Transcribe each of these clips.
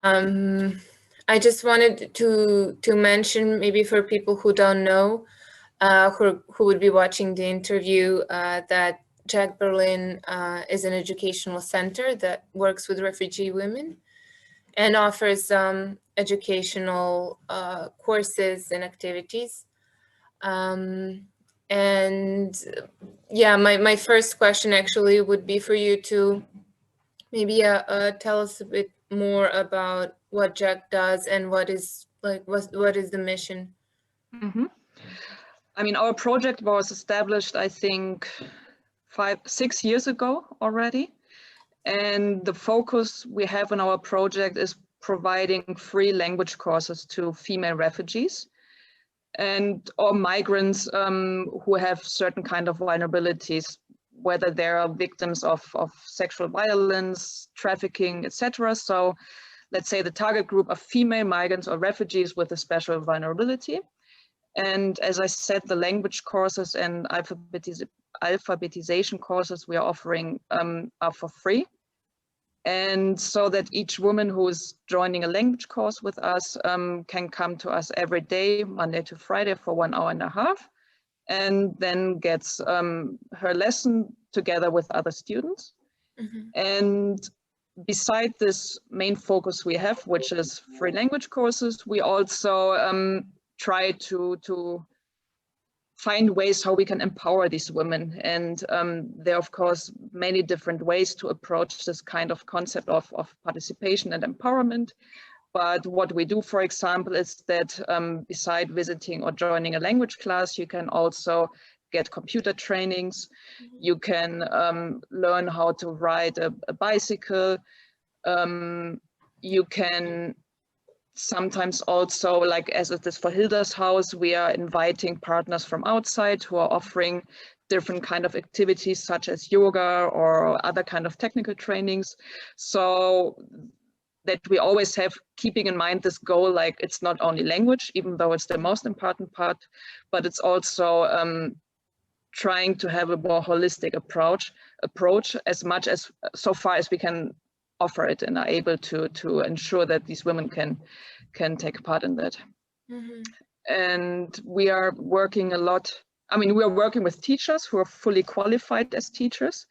Um, I just wanted to mention, maybe for people who don't know, who would be watching the interview, that Jack Berlin is an educational center that works with refugee women and offers educational courses and activities. Um, and yeah, my first question actually would be for you to maybe tell us a bit more about what Jack does and what is the mission. Mm-hmm. I mean, our project was established, I think, 6 years ago already. And the focus we have on our project is providing free language courses to female refugees and or migrants who have certain kind of vulnerabilities, whether they are victims of sexual violence, trafficking, etc. So let's say the target group of female migrants or refugees with a special vulnerability. And as I said, the language courses and alphabetization courses we are offering are for free. And so that each woman who is joining a language course with us can come to us every day, Monday to Friday, for 1.5 hours, and then gets her lesson together with other students. Mm-hmm. And beside this main focus we have, which is free language courses, we also try to find ways how we can empower these women. And there are, of course, many different ways to approach this kind of concept of participation and empowerment. But what we do, for example, is that beside visiting or joining a language class, you can also get computer trainings. You can learn how to ride a bicycle. You can sometimes also, like as it is for Hildashaus, we are inviting partners from outside who are offering different kind of activities such as yoga or other kind of technical trainings. So that we always have, keeping in mind this goal, like it's not only language, even though it's the most important part, but it's also trying to have a more holistic approach as much as so far as we can offer it and are able to ensure that these women can take part in that. Mm-hmm. And we are working a lot. I mean, we are working with teachers who are fully qualified as teachers.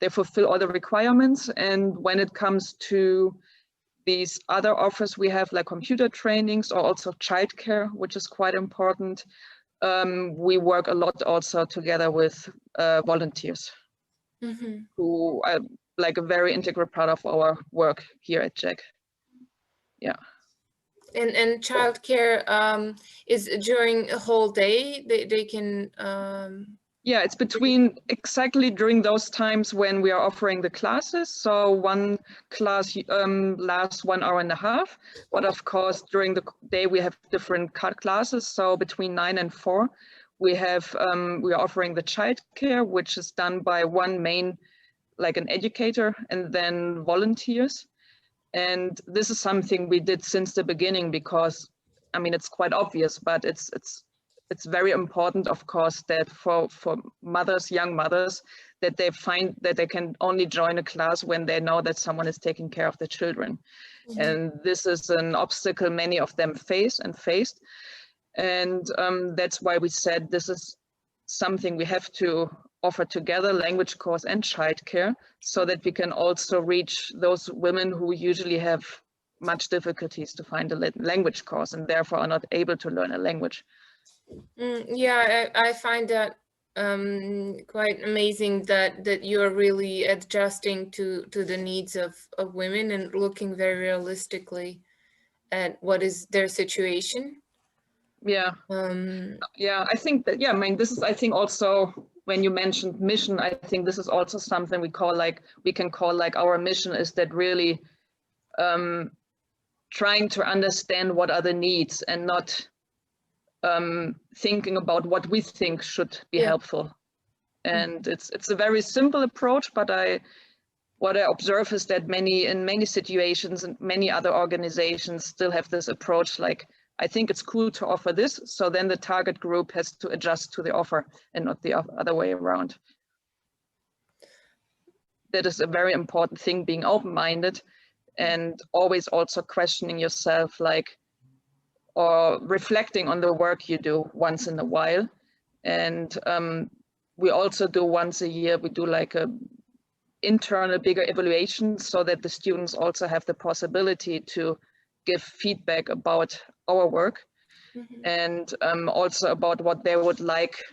They fulfill all the requirements. And when it comes to these other offers we have, like computer trainings or also childcare, which is quite important, we work a lot also together with volunteers. Mm-hmm. Who are like a very integral part of our work here at Jack. Yeah. And childcare is during a whole day. They can. Yeah, it's between exactly during those times when we are offering the classes. So one class lasts 1.5 hours, but of course during the day we have different classes. So between 9 and 4, we are offering the childcare, which is done by one main, like an educator, and then volunteers. And this is something we did since the beginning because, I mean, it's quite obvious, but it's very important, of course, that for mothers, young mothers, that they find that they can only join a class when they know that someone is taking care of the children. Mm-hmm. And this is an obstacle many of them faced. And that's why we said this is something we have to offer together, language course and childcare, so that we can also reach those women who usually have much difficulties to find a language course and therefore are not able to learn a language. Yeah, I find that quite amazing that you're really adjusting to the needs of women and looking very realistically at what is their situation. Yeah. Yeah, I think that, yeah, I mean, this is, I think also when you mentioned mission, I think this is also something we can call like our mission is that really trying to understand what are the needs and not thinking about what we think should be helpful. And it's a very simple approach, but what I observe is that in many situations and many other organizations still have this approach, like, I think it's cool to offer this, so then the target group has to adjust to the offer and not the other way around. That is a very important thing, being open-minded and always also questioning yourself, like, or reflecting on the work you do once in a while. And we also do once a year, we do like a internal bigger evaluation so that the students also have the possibility to give feedback about our work. And also about what they would like,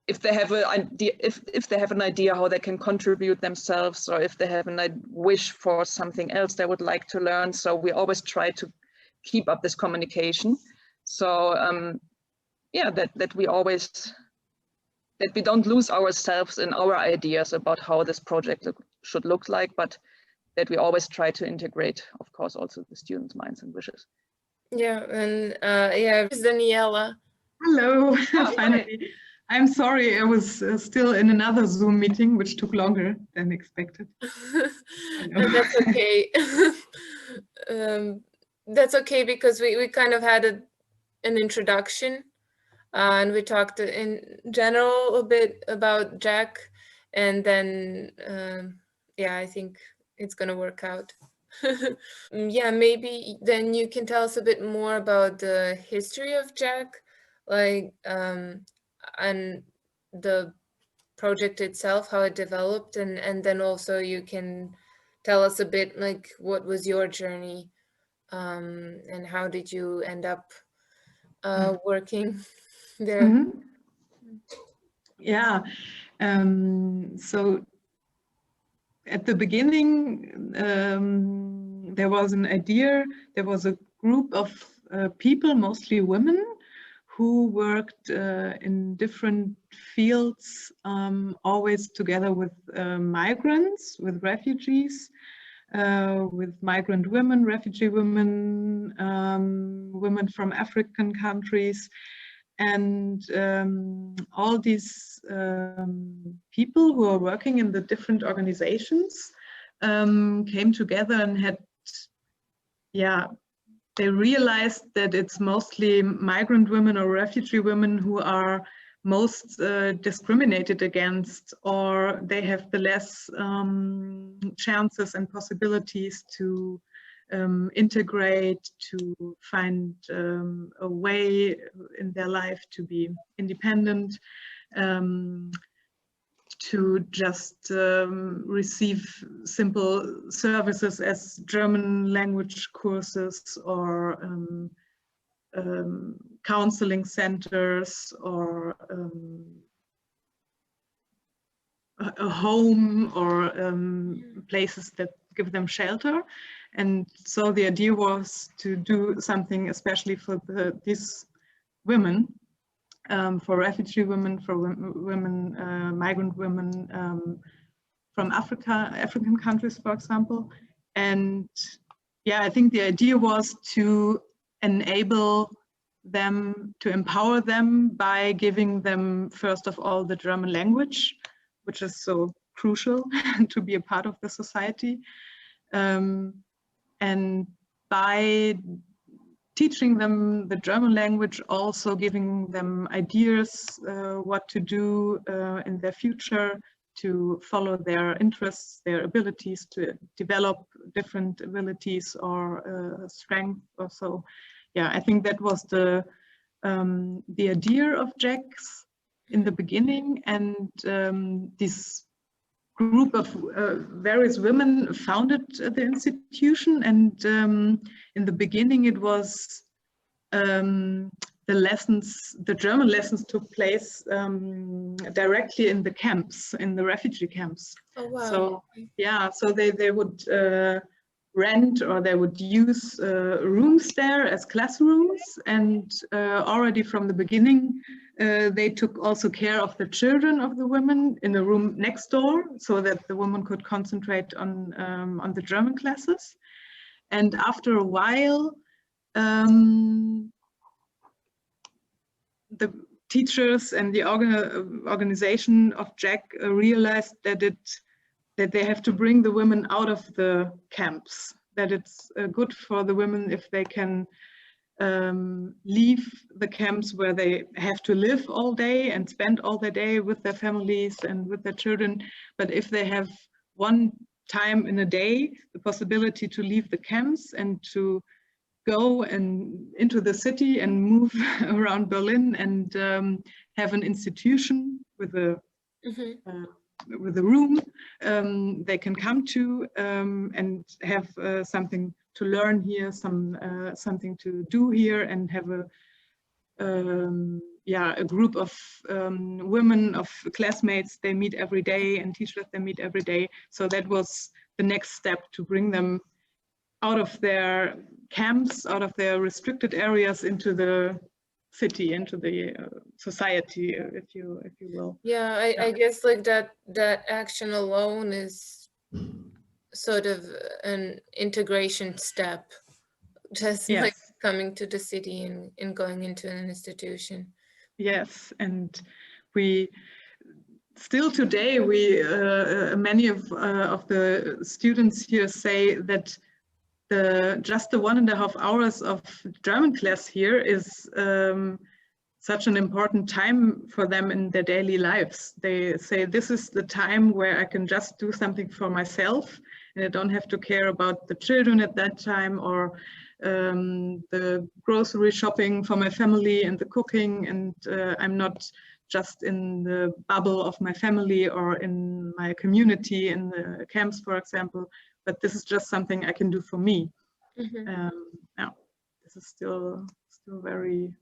if they have an idea, if they have an idea how they can contribute themselves, or if they have a wish for something else they would like to learn. So we always try to keep up this communication. So yeah, that we don't lose ourselves in our ideas about how this project should look like, but that we always try to integrate, of course, also the students' minds and wishes. Yeah, and yeah, Daniela. Hello, finally. I'm sorry, I was still in another Zoom meeting, which took longer than expected. And that's okay. That's okay, because we kind of had an introduction, and we talked in general a bit about Jack, and then yeah, I think it's gonna work out. Yeah, maybe then you can tell us a bit more about the history of Jack, like and the project itself, how it developed, and then also you can tell us a bit like what was your journey, and how did you end up working there? Mm-hmm. Yeah, so at the beginning, there was an idea, there was a group of people, mostly women, who worked in different fields, always together with migrants, with refugees, with migrant women, refugee women, women from African countries. And all these people who are working in the different organizations came together and had, yeah, they realized that it's mostly migrant women or refugee women who are most discriminated against, or they have the less chances and possibilities to integrate, to find a way in their life to be independent, to just receive simple services as German language courses, or counseling centers, or a home, or places that give them shelter. And so the idea was to do something especially for these women, for refugee women, for women, migrant women from African countries, for example. And yeah, I think the idea was to enable them, to empower them by giving them, first of all, the German language, which is so crucial to be a part of the society. And by teaching them the German language, also giving them ideas what to do in their future, to follow their interests, their abilities, to develop different abilities or strength or so. Yeah, I think that was the idea of Jack's in the beginning, and this group of various women founded the institution. And in the beginning, it was the German lessons took place directly in the camps, in the refugee camps. Oh, wow. So yeah, so they would rent, or they would use rooms there as classrooms, and already from the beginning they took also care of the children of the women in a room next door, so that the woman could concentrate on the German classes. And after a while, the teachers and the organization of Jack realized that they have to bring the women out of the camps, that it's good for the women if they can leave the camps where they have to live all day and spend all their day with their families and with their children. But if they have one time in a day, the possibility to leave the camps and to go and into the city and move around Berlin and have an institution with a room they can come to and have something to learn here, something to do here, and have a group of women, of classmates they meet every day, and teachers they meet every day. So that was the next step, to bring them out of their camps, out of their restricted areas, into the city, into the society, if you will. Yeah, I guess like that action alone is sort of an integration step, just Yes. like coming to the city and going into an institution. Yes, and we still today, we many of the students here say that just the 1.5 hours of German class here is such an important time for them in their daily lives. They say, this is the time where I can just do something for myself, and I don't have to care about the children at that time, or the grocery shopping for my family and the cooking, and I'm not just in the bubble of my family or in my community in the camps, for example, but this is just something I can do for me. Yeah, this is still very...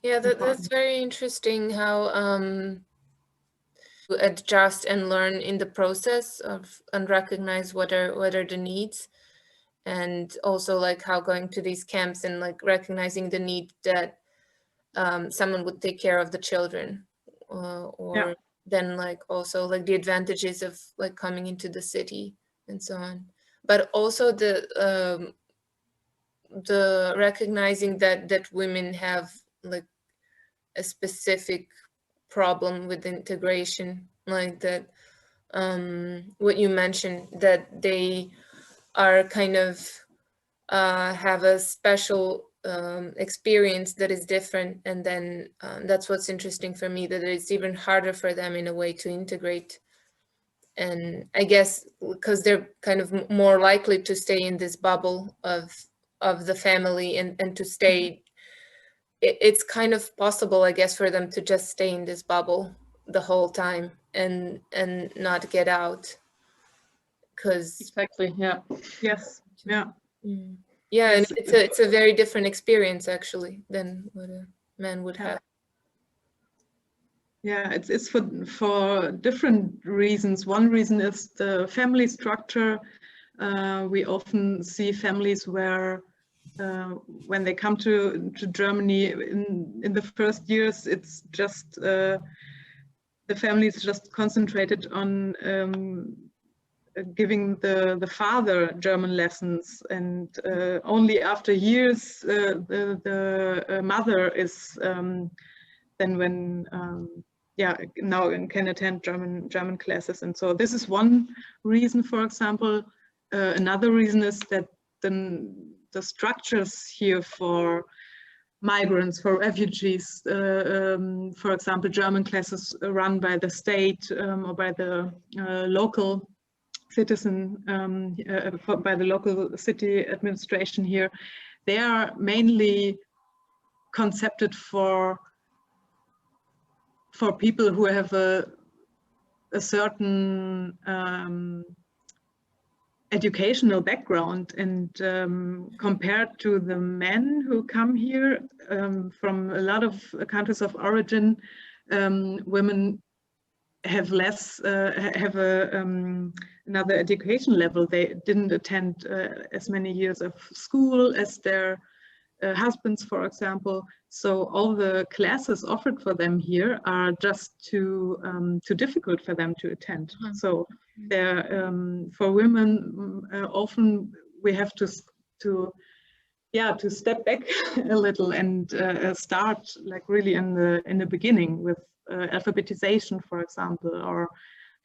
Yeah, that's very interesting how adjust and learn in the process of, and recognize what are the needs, and also like how going to these camps and like recognizing the need that someone would take care of the children, or then like also like the advantages of like coming into the city and so on, but also the recognizing that women have like a specific problem with integration, like that what you mentioned, that they are kind of have a special experience that is different, and then that's what's interesting for me, that it's even harder for them in a way to integrate. And I guess because they're kind of more likely to stay in this bubble of the family and to stay, it's kind of possible, I guess, for them to just stay in this bubble the whole time and not get out. Because exactly, yeah. Yes, yeah. Yeah, Yes, and it's a very different experience actually than what a man would have. Yeah, it's for different reasons. One reason is the family structure. We often see families where when they come to Germany in the first years, it's just the family is just concentrated on giving the father German lessons, and only after years the mother is then when now can attend German classes. And so this is one reason, for example. Another reason is that the structures here for migrants, for refugees, for example, German classes run by the state or by the local citizen, by the local city administration here, they are mainly concepted for people who have a certain educational background, and compared to the men who come here from a lot of countries of origin, women have less have another education level. They didn't attend as many years of school as their husbands, for example. So all the classes offered for them here are just too difficult for them to attend. So they're for women often we have to step back a little and start like really in the beginning with alphabetization, for example, or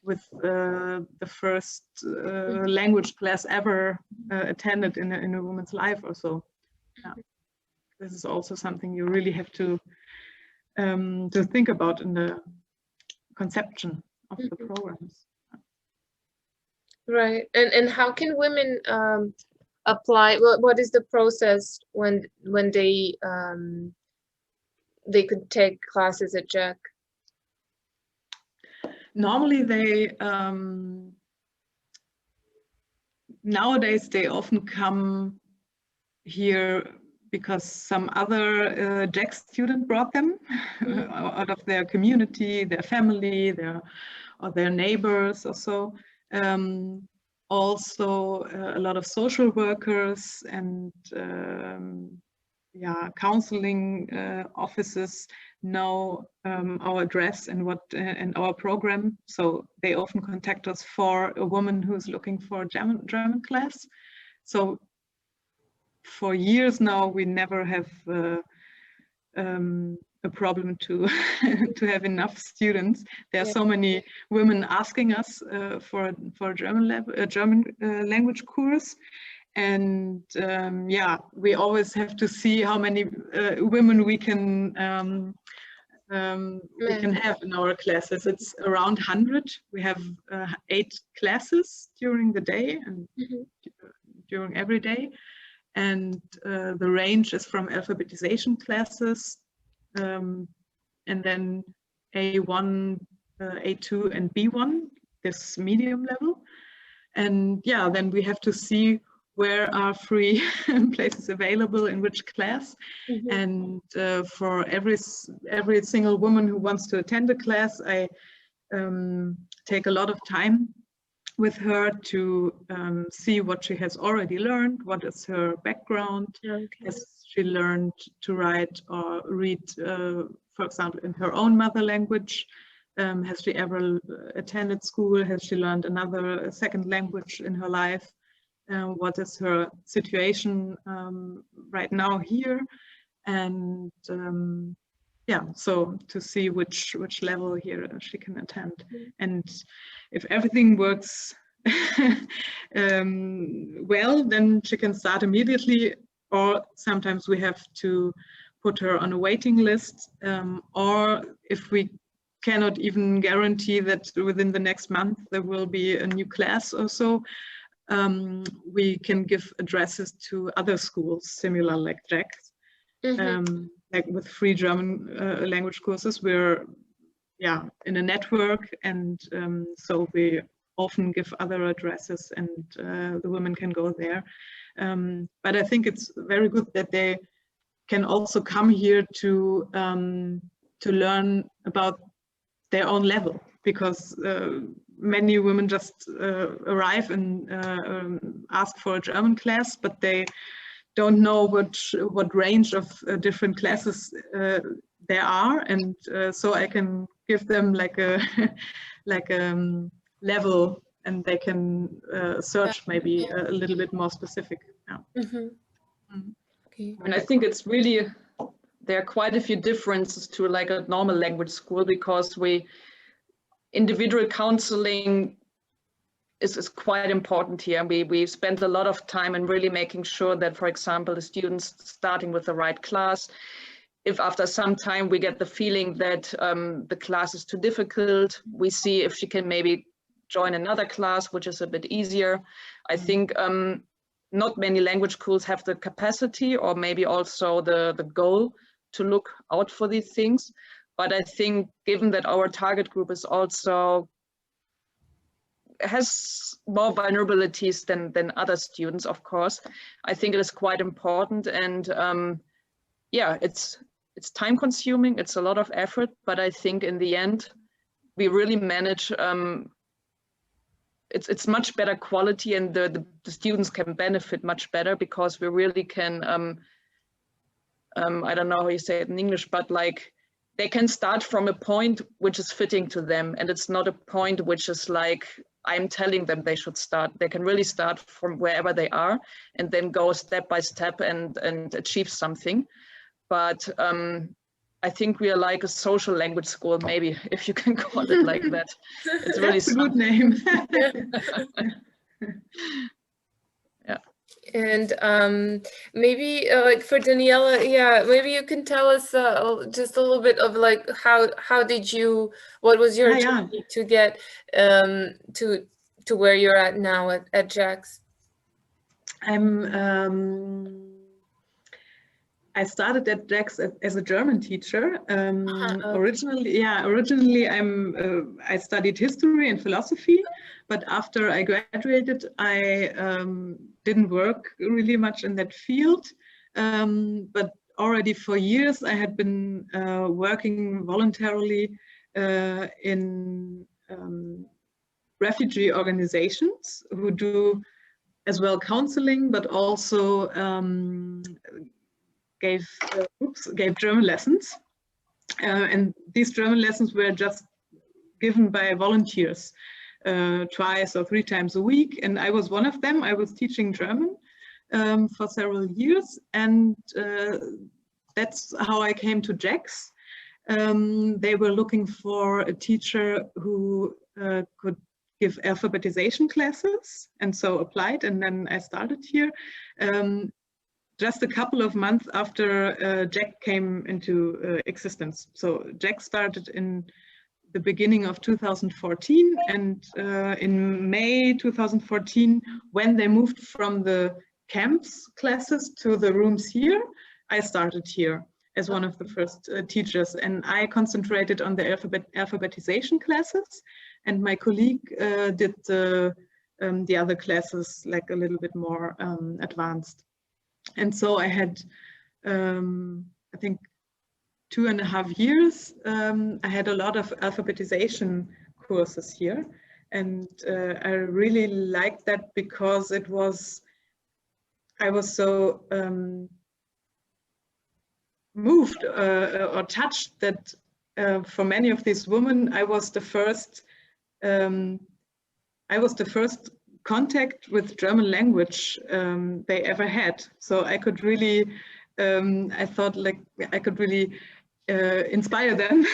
with the first language class ever attended in a woman's life or so. Yeah. This is also something you really have to think about in the conception of the programs. Right. And how can women apply? What is the process when they could take classes at Jack? Normally they nowadays they often come here because some other Jack student brought them out of their community, their family, or their neighbors or so. Also a lot of social workers and counseling offices know our address and and our program, so they often contact us for a woman who's looking for a German class. So for years now we never have a problem to to have enough students. There are so many women asking us for a German language course, and we always have to see how many women we can have in our classes. It's around 100. We have 8 classes during the day and during every day. And the range is from alphabetization classes and then A1, A2 and B1, this medium level. And then we have to see where are free places available in which class. And for every single woman who wants to attend a class, I take a lot of time with her to see what she has already learned, what is her background, has she learned to write or read, for example, in her own mother language, has she ever attended school, has she learned a second language in her life, what is her situation right now here, and so to see which level here she can attend. And if everything works well, then she can start immediately, or sometimes we have to put her on a waiting list, or if we cannot even guarantee that within the next month there will be a new class or so, we can give addresses to other schools similar like Jack's. Like with free German language courses, we're in a network, and so we often give other addresses, and the women can go there. But I think it's very good that they can also come here to learn about their own level, because many women just arrive and ask for a German class, but they don't know what range of different classes there are, and so I can give them like a level, and they can search maybe a little bit more specific. Okay. And I think it's really, there are quite a few differences to like a normal language school, because individual counseling is quite important here. We spend a lot of time in really making sure that, for example, the students starting with the right class, if after some time we get the feeling that the class is too difficult, we see if she can maybe join another class, which is a bit easier. I think not many language schools have the capacity, or maybe also the goal, to look out for these things. But I think, given that our target group is also has more vulnerabilities than other students, of course, I think it is quite important. And it's time consuming, it's a lot of effort, but I think in the end we really manage, it's much better quality, and the students can benefit much better, because we really can I don't know how you say it in English, but like they can start from a point which is fitting to them, and it's not a point which is like I'm telling them they should start. They can really start from wherever they are and then go step by step and achieve something. But I think we are like a social language school, maybe, if you can call it like that. It's really a good name. Yeah. And maybe like for Daniela, maybe you can tell us just a little bit of like how did you, what was your journey to get to where you're at now at Jax? I started at Jax as a German teacher. Okay. Originally I studied history and philosophy, but after I graduated, I didn't work really much in that field. But already for years, I had been working voluntarily in refugee organizations who do as well counseling, but also gave German lessons. And these German lessons were just given by volunteers twice or 3 times a week. And I was one of them. I was teaching German for several years. And that's how I came to Jax. They were looking for a teacher who could give alphabetization classes, and so applied, and then I started here. Just a couple of months after Jax came into existence. So Jax started in the beginning of 2014, and in May 2014, when they moved from the camps classes to the rooms here, I started here as one of the first teachers, and I concentrated on the alphabetization classes, and my colleague did the other classes like a little bit more advanced. And so I had, I think, 2.5 years. I had a lot of alphabetization courses here, and I really liked that because I was so moved or touched that for many of these women, I was the first contact with German language they ever had. So I could really, I thought like I could really inspire them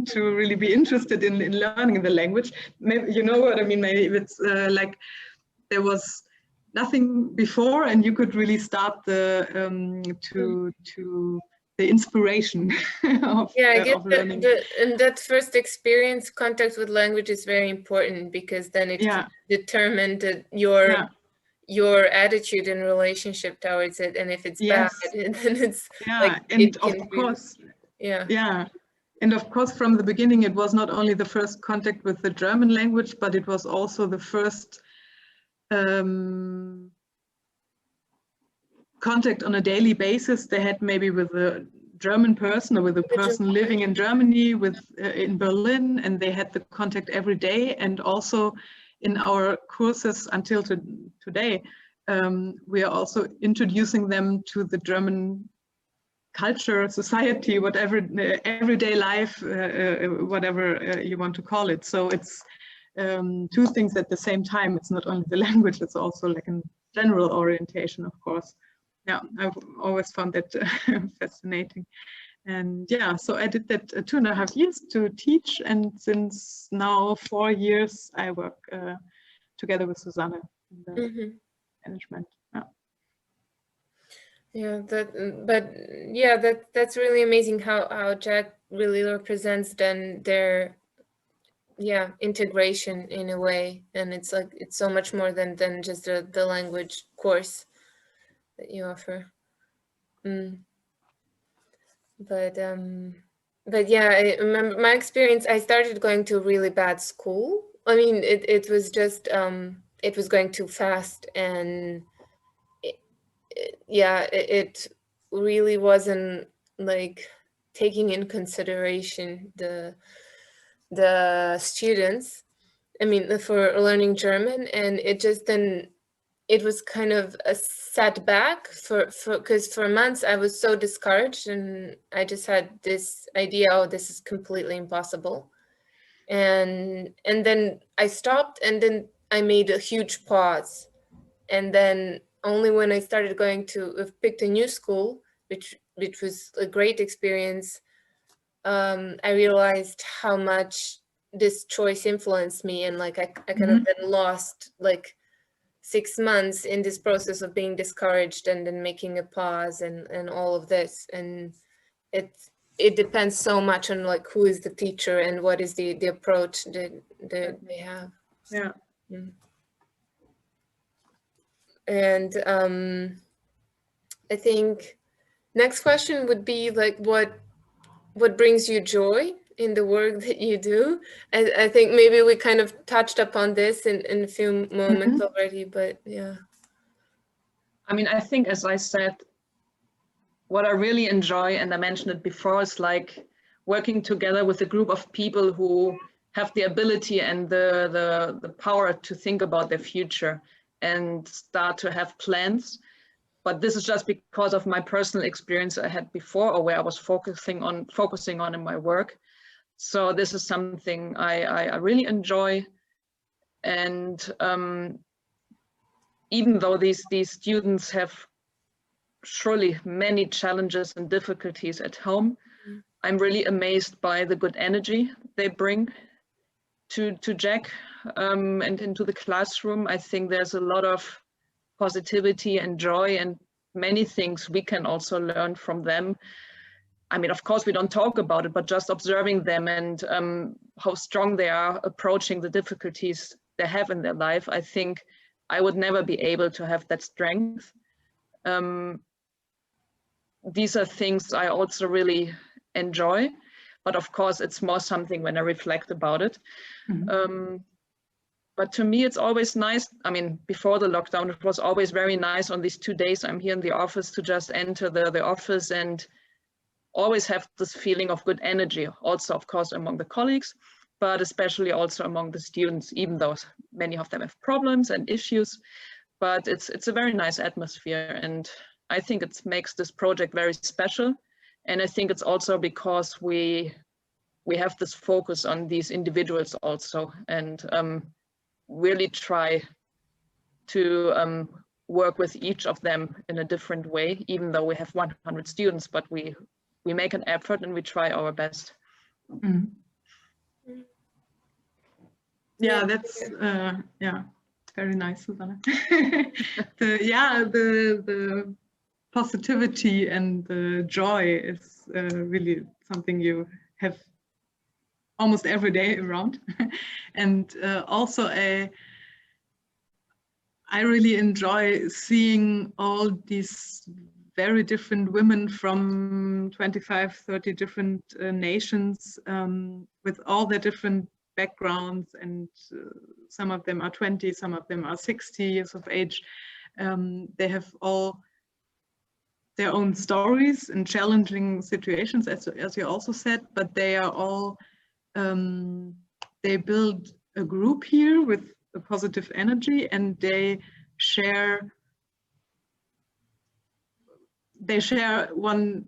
to really be interested in learning the language. Maybe, you know what I mean? Maybe it's like there was nothing before, and you could really start the the inspiration of, I get of learning. and that first experience, contact with language, is very important, because then it determined your attitude and relationship towards it, and if it's bad, then it's and of course, and of course, from the beginning, it was not only the first contact with the German language, but it was also the first contact on a daily basis they had, maybe with a German person or with a person living in Germany, in Berlin, and they had the contact every day. And also in our courses until today, we are also introducing them to the German culture, society, whatever, everyday life, whatever you want to call it. So it's 2 things at the same time. It's not only the language, it's also like a general orientation, of course. Yeah, I've always found that fascinating. And yeah, so I did that 2.5 years to teach, and since now 4 years I work together with Susanne in the management. That's really amazing how Jax really represents then their integration in a way, and it's like it's so much more than just the language course that you offer. But yeah, I remember my experience. I started going to a really bad school. I mean, it was just it was going too fast, and it really wasn't like taking in consideration the students. I mean, for learning German, and it just then it was kind of a setback because for months I was so discouraged, and I just had this idea, oh, this is completely impossible. And then I stopped, and then I made a huge pause. And then only when I started going to picked a new school, which was a great experience, I realized how much this choice influenced me, and like I kind of then lost like 6 months in this process of being discouraged and then making a pause and all of this. And it depends so much on like who is the teacher and what is the approach that they have. And I think next question would be like, what brings you joy in the work that you do? I think maybe we kind of touched upon this in a few moments already, but yeah. I mean, I think, as I said, what I really enjoy, and I mentioned it before, is like working together with a group of people who have the ability and the power to think about their future and start to have plans. But this is just because of my personal experience I had before, or where I was focusing on in my work. So this is something I really enjoy. And even though these students have surely many challenges and difficulties at home, I'm really amazed by the good energy they bring to Jack and into the classroom. I think there's a lot of positivity and joy, and many things we can also learn from them. I mean, of course, we don't talk about it, but just observing them and how strong they are approaching the difficulties they have in their life, I think I would never be able to have that strength. These are things I also really enjoy, but of course, it's more something when I reflect about it. But to me, it's always nice. I mean, before the lockdown, it was always very nice on these 2 days I'm here in the office to just enter the office and always have this feeling of good energy. Also, of course, among the colleagues, but especially also among the students, even though many of them have problems and issues. But it's a very nice atmosphere. And I think it makes this project very special. And I think it's also because we have this focus on these individuals also, and really try to work with each of them in a different way, even though we have 100 students, but we make an effort and we try our best. Yeah, that's yeah, very nice, Susanne. the positivity and the joy is really something you have almost every day around. And also I really enjoy seeing all these very different women from 25, 30 different nations with all their different backgrounds, and some of them are 20, some of them are 60 years of age. They have all their own stories and challenging situations, as you also said, but they are all, they build a group here with a positive energy, and they share one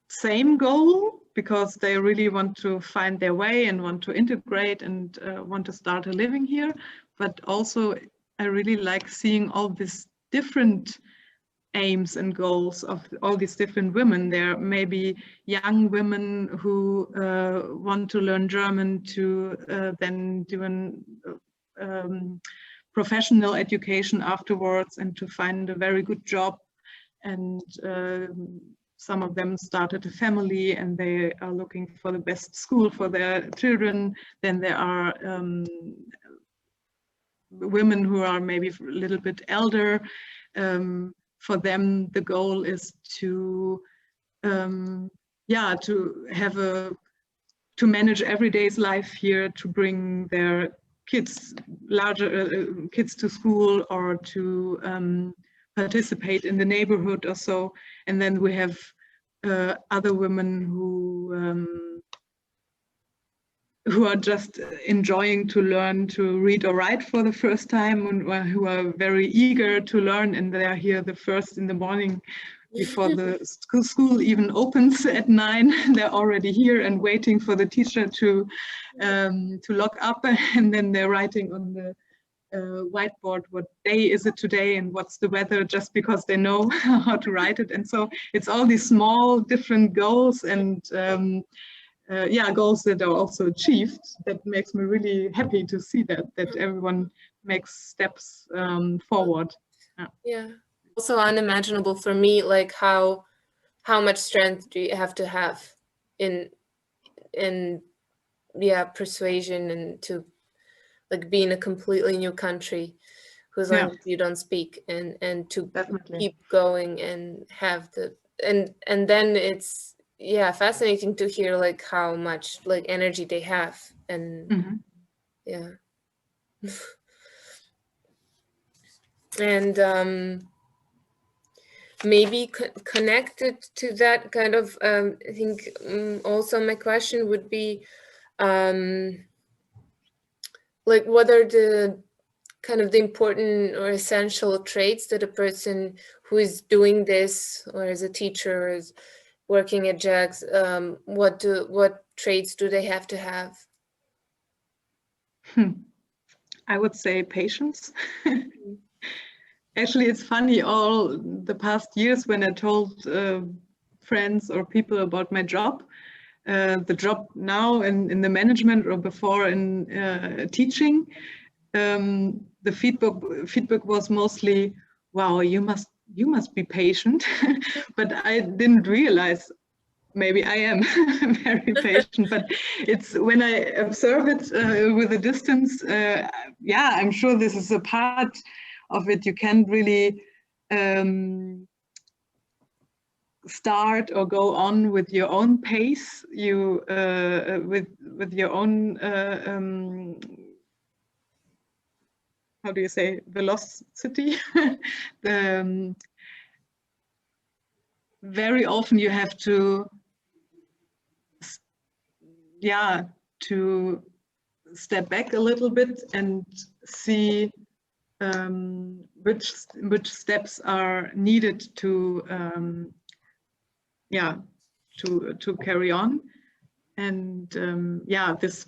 same goal, because they really want to find their way and want to integrate and want to start a living here. But also I really like seeing all these different aims and goals of all these different women. There may be young women who want to learn German to then do an professional education afterwards and to find a very good job. And some of them started a family and they are looking for the best school for their children. Then there are women who are maybe a little bit elder. For them, the goal is to to manage everyday's life here, to bring their kids, larger kids to school, or to participate in the neighborhood or so. And then we have other women who are just enjoying to learn to read or write for the first time, and who are very eager to learn, and they are here the first in the morning before the school even opens at 9. They're already here and waiting for the teacher to lock up, and then they're writing on the whiteboard what day is it today and what's the weather, just because they know how to write it. And so it's all these small different goals and goals that are also achieved. That makes me really happy to see that everyone makes steps forward. Yeah. Also unimaginable for me, like how much strength do you have to have in persuasion and to like be in a completely new country whose Yeah. language you don't speak, and to Definitely. keep going and have the and then it's fascinating to hear like how much like energy they have, and Mhm. yeah. And maybe connected to that kind of I think also my question would be like what are the kind of the important or essential traits that a person who is doing this or as a teacher or is working at JAGS, what traits do they have to have? I would say patience. Actually, it's funny, all the past years when I told friends or people about my job, the job now in the management or before in teaching, the feedback was mostly, wow, you must be patient. But I didn't realize, maybe I am very patient, but it's when I observe it with a distance, I'm sure this is a part of it. You can't really start or go on with your own pace, you with your own how do you say, velocity. Very often you have to to step back a little bit and see which steps are needed to to carry on. And this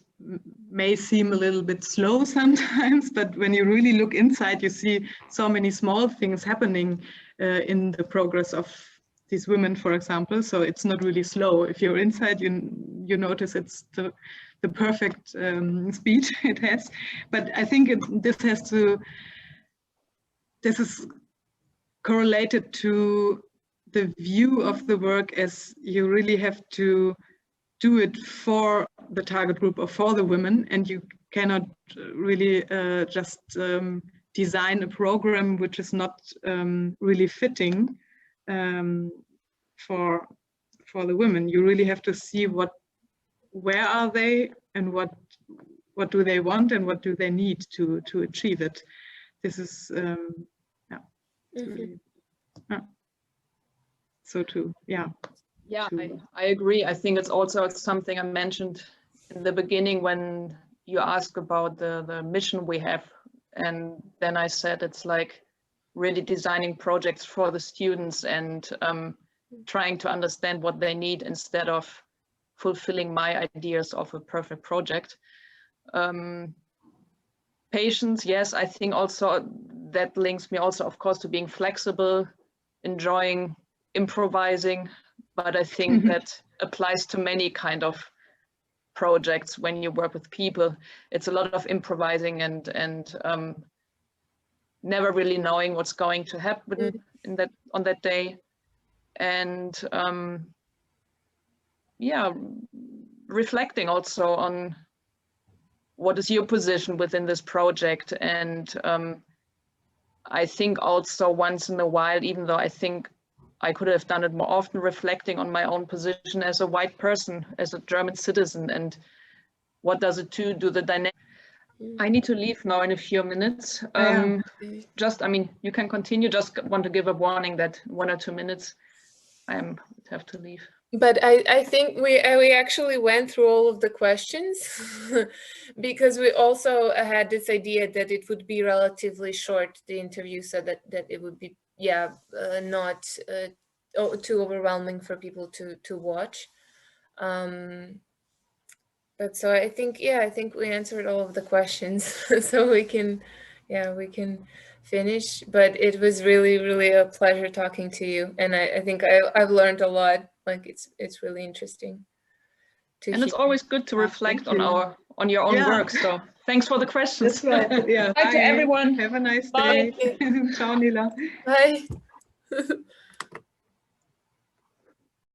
may seem a little bit slow sometimes, but when you really look inside, you see so many small things happening in the progress of these women, for example. So it's not really slow. If you're inside, you notice it's the perfect speed it has. But I think this is correlated to the view of the work, as you really have to do it for the target group or for the women, and you cannot really just design a program which is not really fitting for the women. You really have to see where are they, and what do they want, and what do they need to achieve it. This is really, so I agree. I think it's something I mentioned in the beginning when you asked about the mission we have, and then I said it's like really designing projects for the students and trying to understand what they need instead of fulfilling my ideas of a perfect project. Patience, yes, I think also that links me also, of course, to being flexible, enjoying improvising, but I think that applies to many kind of projects. When you work with people, it's a lot of improvising and never really knowing what's going to happen on that day, and reflecting also on what is your position within this project. And I think also once in a while, even though I think I could have done it more often, reflecting on my own position as a white person, as a German citizen, and what does it do the dynamic. I need to leave now in a few minutes. You can continue, just want to give a warning that 1 or 2 minutes I have to leave. But I think we actually went through all of the questions because we also had this idea that it would be relatively short, the interview, so that it would be not too overwhelming for people to watch. But so I think we answered all of the questions, so we can finish. But it was really, really a pleasure talking to you, and I think I've learned a lot. Like it's really interesting. And it's always good to reflect on your own work. So thanks for the questions. That's right. Yeah. Bye to everyone. Have a nice Bye. day. Ciao, Nila. Bye.